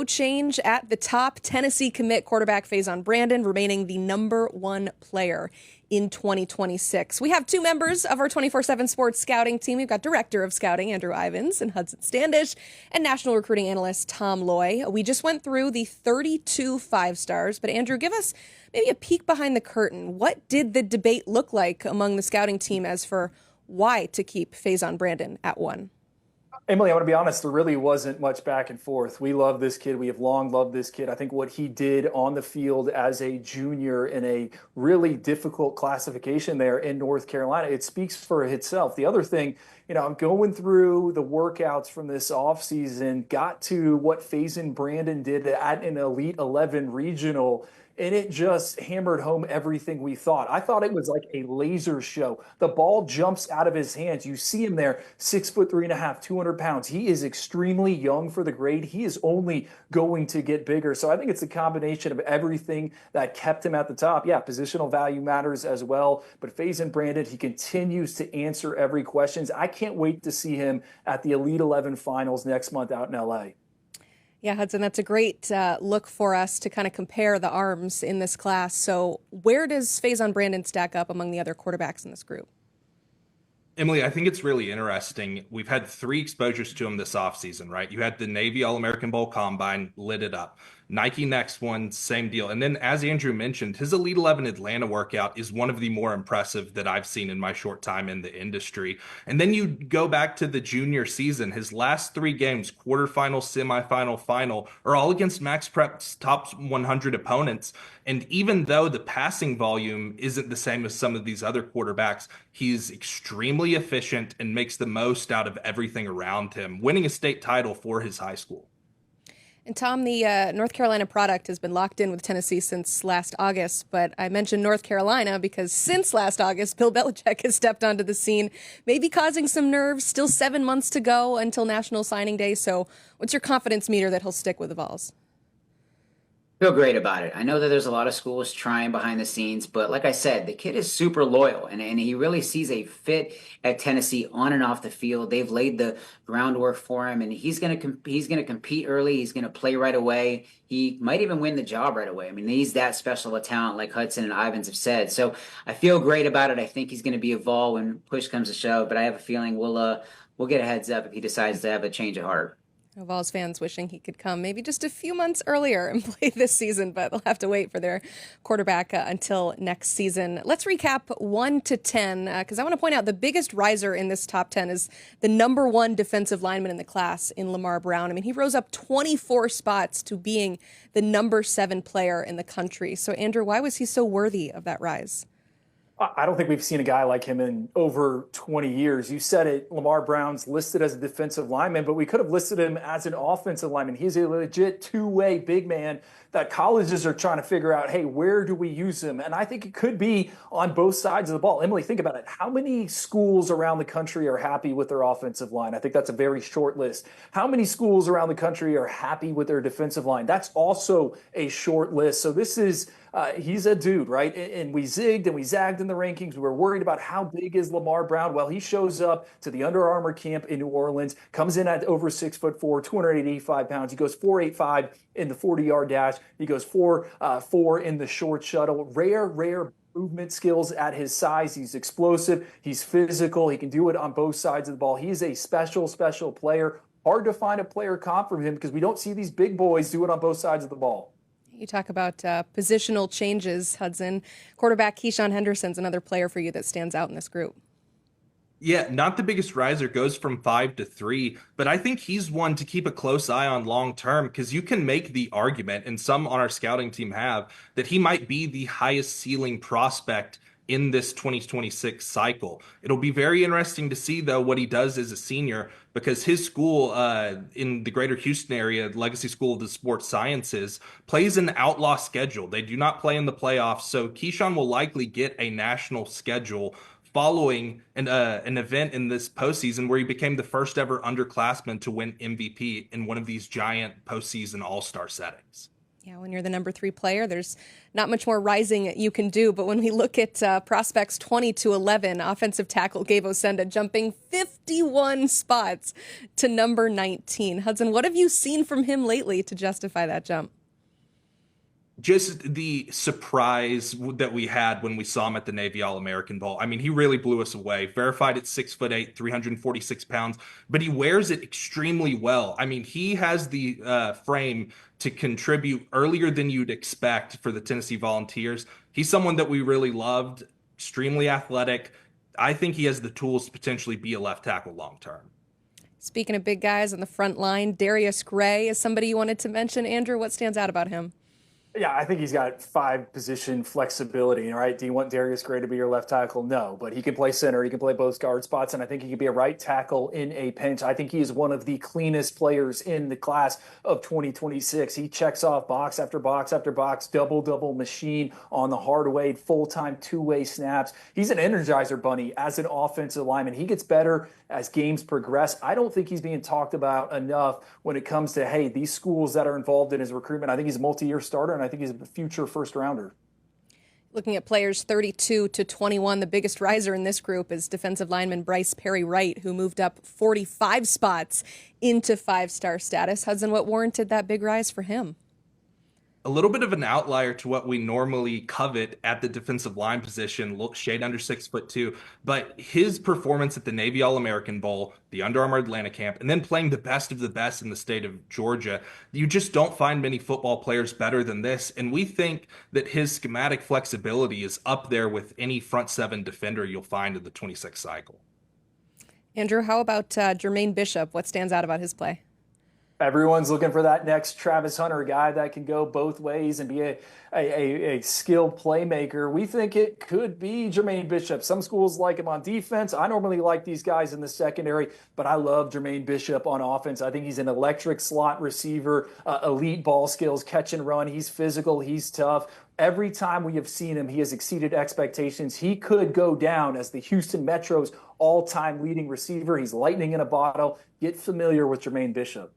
Change at the top. Tennessee commit quarterback Faizon Brandon remaining the #1 player in 2026. We have two members of our 24/7 sports scouting team. We've got Director of Scouting Andrew Ivins and Hudson Standish and National Recruiting Analyst Tom Loy. We just went through the 32 five-stars, but Andrew, give us maybe a peek behind the curtain. What did the debate look like among the scouting team as for why to keep Faizon Brandon at 1? Emily, I want to be honest, there really wasn't much back and forth. We love this kid. We have long loved this kid. I think what he did on the field as a junior in a really difficult classification there in North Carolina, it speaks for itself. The other thing, I'm going through the workouts from this offseason, got to what Faizon Brandon did at an Elite 11 regional, and it just hammered home everything we thought. I thought it was like a laser show. The ball jumps out of his hands. You see him there, 6'3.5", 200 pounds. He is extremely young for the grade. He is only going to get bigger. So I think it's a combination of everything that kept him at the top. Yeah, positional value matters as well. But Faizon Brandon, he continues to answer every question. I can't wait to see him at the Elite 11 finals next month out in LA. Yeah, Hudson, that's a great look for us to kind of compare the arms in this class. So where does Faizon Brandon stack up among the other quarterbacks in this group? Emily, I think it's really interesting. We've had 3 exposures to him this offseason, right? You had the Navy All-American Bowl Combine, lit it up. Nike next one, same deal. And then as Andrew mentioned, his Elite 11 Atlanta workout is one of the more impressive that I've seen in my short time in the industry. And then you go back to the junior season, his last 3 games, quarterfinal, semifinal, final, are all against Max Prep's top 100 opponents. And even though the passing volume isn't the same as some of these other quarterbacks, he's extremely efficient and makes the most out of everything around him, winning a state title for his high school. And Tom, the North Carolina product has been locked in with Tennessee since last August, but I mentioned North Carolina because since last August, Bill Belichick has stepped onto the scene, maybe causing some nerves. Still 7 months to go until National Signing Day. So what's your confidence meter that he'll stick with the Vols? Feel great about it. I know that there's a lot of schools trying behind the scenes, but like I said, the kid is super loyal and he really sees a fit at Tennessee on and off the field. They've laid the groundwork for him and he's gonna compete early. He's gonna play right away. He might even win the job right away. I mean, he's that special a talent, like Hudson and Ivins have said. So I feel great about it. I think he's gonna be a Vol when push comes to shove, but I have a feeling we'll get a heads up if he decides to have a change of heart. Vols fans wishing he could come maybe just a few months earlier and play this season, but they'll have to wait for their quarterback until next season. Let's recap 1 to 10 because I want to point out the biggest riser in this top 10 is the #1 defensive lineman in the class in Lamar Brown. I mean, he rose up 24 spots to being the #7 player in the country. So, Andrew, why was he so worthy of that rise? I don't think we've seen a guy like him in over 20 years. You said it, Lamar Brown's listed as a defensive lineman, but we could have listed him as an offensive lineman. He's a legit two-way big man that colleges are trying to figure out, hey, where do we use him? And I think it could be on both sides of the ball. Emily, think about it. How many schools around the country are happy with their offensive line? I think that's a very short list. How many schools around the country are happy with their defensive line? That's also a short list. So this is he's a dude, right? And we zigged and we zagged in the rankings. We were worried about how big is Lamar Brown. Well, he shows up to the Under Armour camp in New Orleans, comes in at over 6'4", 285 pounds. He goes 4.85 in the 40-yard dash. He goes 4.4 in the short shuttle. Rare movement skills at his size. He's explosive. He's physical. He can do it on both sides of the ball. He's a special player. Hard to find a player comp from him because we don't see these big boys do it on both sides of the ball. You talk about positional changes, Hudson. Quarterback Keshan Henderson's another player for you that stands out in this group. Yeah, not the biggest riser, goes from 5 to 3, but I think he's one to keep a close eye on long term because you can make the argument, and some on our scouting team have, that he might be the highest ceiling prospect in this 2026 cycle. It'll be very interesting to see, though, what he does as a senior because his school in the greater Houston area, Legacy School of the Sports Sciences, plays an outlaw schedule. They do not play in the playoffs, so Keshan will likely get a national schedule following an event in this postseason where he became the first ever underclassman to win MVP in one of these giant postseason all-star settings. Yeah, when you're the number 3 player, there's not much more rising you can do. But when we look at prospects 20 to 11, offensive tackle Gabe Osenda jumping 51 spots to number 19. Hudson, what have you seen from him lately to justify that jump? Just the surprise that we had when we saw him at the Navy All-American Bowl. I mean, he really blew us away. Verified at 6'8", 346 pounds, but he wears it extremely well. I mean, he has the frame to contribute earlier than you'd expect for the Tennessee Volunteers. He's someone that we really loved, extremely athletic. I think he has the tools to potentially be a left tackle long term. Speaking of big guys on the front line, Darius Gray is somebody you wanted to mention. Andrew, what stands out about him? Yeah, I think he's got 5 position flexibility, right? Do you want Darius Gray to be your left tackle? No, but he can play center. He can play both guard spots, and I think he can be a right tackle in a pinch. I think he is one of the cleanest players in the class of 2026. He checks off box after box after box, double machine on the hard-way, full-time two-way snaps. He's an energizer bunny as an offensive lineman. He gets better as games progress. I don't think he's being talked about enough when it comes to, hey, these schools that are involved in his recruitment. I think he's a multi-year starter, and I think he's a future first rounder. Looking at players 32 to 21, the biggest riser in this group is defensive lineman Bryce Wright, who moved up 45 spots into 5-star status. Hudson, what warranted that big rise for him? A little bit of an outlier to what we normally covet at the defensive line position, shade under 6'2", but his performance at the Navy All-American Bowl, the Under Armour Atlanta camp, and then playing the best of the best in the state of Georgia, you just don't find many football players better than this. And we think that his schematic flexibility is up there with any front 7 defender you'll find in the 26 cycle. Andrew, how about Jermaine Bishop? What stands out about his play? Everyone's looking for that next Travis Hunter guy that can go both ways and be a skilled playmaker. We think it could be Jermaine Bishop. Some schools like him on defense. I normally like these guys in the secondary, but I love Jermaine Bishop on offense. I think he's an electric slot receiver, elite ball skills, catch and run. He's physical. He's tough. Every time we have seen him, he has exceeded expectations. He could go down as the Houston Metro's all-time leading receiver. He's lightning in a bottle. Get familiar with Jermaine Bishop.